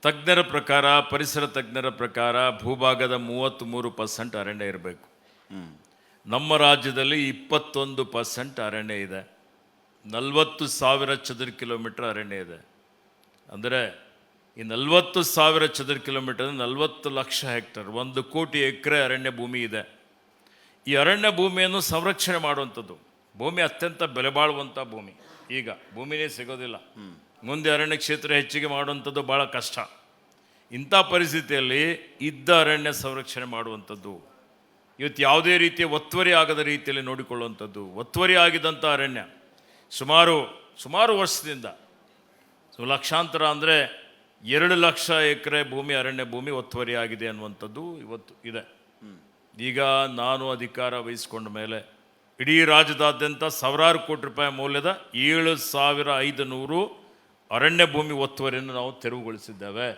ತಜ್ಞರ ಪ್ರಕಾರ, ಪರಿಸರ ತಜ್ಞರ ಪ್ರಕಾರ ಭೂಭಾಗದ 33% ಅರಣ್ಯ ಇರಬೇಕು. ನಮ್ಮ ರಾಜ್ಯದಲ್ಲಿ 21% ಅರಣ್ಯ ಇದೆ. 40,000 ಚದರ ಕಿಲೋಮೀಟರ್ ಅರಣ್ಯ ಇದೆ. ಅಂದರೆ ಈ 40,000 ಚದರ ಕಿಲೋಮೀಟರ್ 40 ಲಕ್ಷ ಹೆಕ್ಟರ್, 1 ಕೋಟಿ ಎಕರೆ ಅರಣ್ಯ ಭೂಮಿ ಇದೆ. ಈ ಅರಣ್ಯ ಭೂಮಿಯನ್ನು ಸಂರಕ್ಷಣೆ ಮಾಡುವಂಥದ್ದು. ಭೂಮಿ ಅತ್ಯಂತ ಬೆಲೆ ಬಾಳುವಂಥ ಭೂಮಿ. ಈಗ ಭೂಮಿನೇ ಸಿಗೋದಿಲ್ಲ. ಮುಂದೆ ಅರಣ್ಯ ಕ್ಷೇತ್ರ ಹೆಚ್ಚಿಗೆ ಮಾಡುವಂಥದ್ದು ಭಾಳ ಕಷ್ಟ. ಇಂಥ ಪರಿಸ್ಥಿತಿಯಲ್ಲಿ ಇದ್ದ ಅರಣ್ಯ ಸಂರಕ್ಷಣೆ ಮಾಡುವಂಥದ್ದು, ಇವತ್ತು ಯಾವುದೇ ರೀತಿಯ ಒತ್ತುವರಿ ಆಗದ ರೀತಿಯಲ್ಲಿ ನೋಡಿಕೊಳ್ಳುವಂಥದ್ದು. ಒತ್ತುವರಿ ಆಗಿದ್ದಂಥ ಅರಣ್ಯ ಸುಮಾರು ವರ್ಷದಿಂದ ಲಕ್ಷಾಂತರ, ಅಂದರೆ 2 ಲಕ್ಷ ಎಕರೆ ಭೂಮಿ, ಅರಣ್ಯ ಭೂಮಿ ಒತ್ತುವರಿ ಆಗಿದೆ ಅನ್ನುವಂಥದ್ದು ಇವತ್ತು ಇದೆ. ಈಗ ನಾನು ಅಧಿಕಾರ ವಹಿಸಿಕೊಂಡ ಮೇಲೆ ಇಡೀ ರಾಜ್ಯದಾದ್ಯಂತ ಸಾವಿರಾರು ಕೋಟಿ ರೂಪಾಯಿ ಮೌಲ್ಯದ 7,500 ಅರಣ್ಯ ಭೂಮಿ ಒತ್ತುವರಿಯನ್ನು ನಾವು ತೆರವುಗೊಳಿಸಿದ್ದೇವೆ.